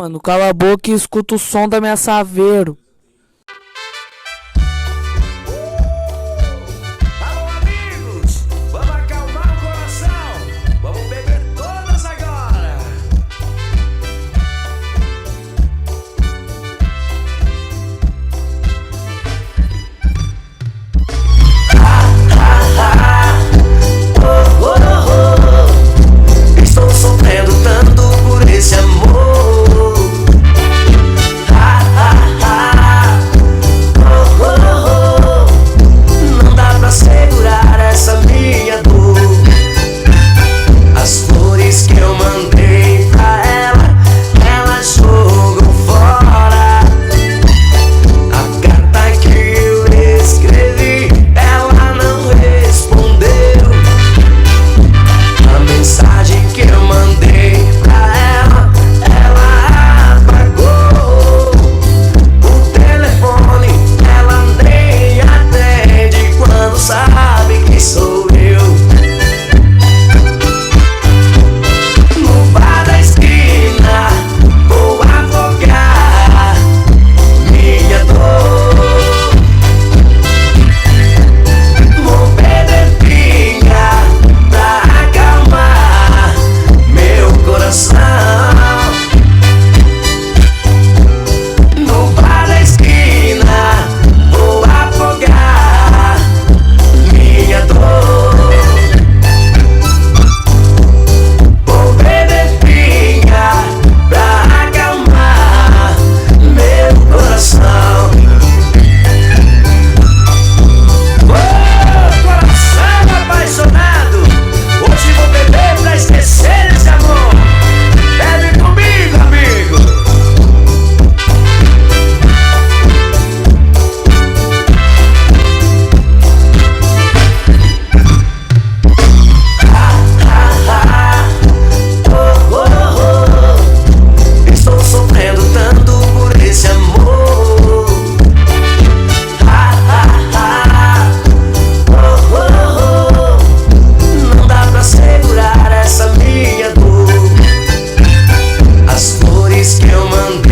Mano, cala a boca e escuta o som da minha Saveiro. Alô, amigos! Vamos acalmar o coração! Vamos beber todas agora! Estou sofrendo tanto por esse amor. Não dá pra segurar essa minha dor. As flores que eu mandei pra ela, ela jogou fora. A carta que eu escrevi, ela não respondeu. A mensagem que eu mandei pra ela, ela apagou. O telefone, ela nem atende quando sabe que sou eu. No bar da esquina, vou afogar minha dor. Vou beber pinga pra acalmar meu coração. No bar da esquina, vou afogar minha dor. Vou beber pinga pra acalmar meu coração. Ô, coração apaixonado, hoje vou beber pra esquecer esse amor. Bebe comigo, amigo. Estou sofrendo tanto por esse amor. Não dá pra segurar essa minha dor. As flores que eu mandei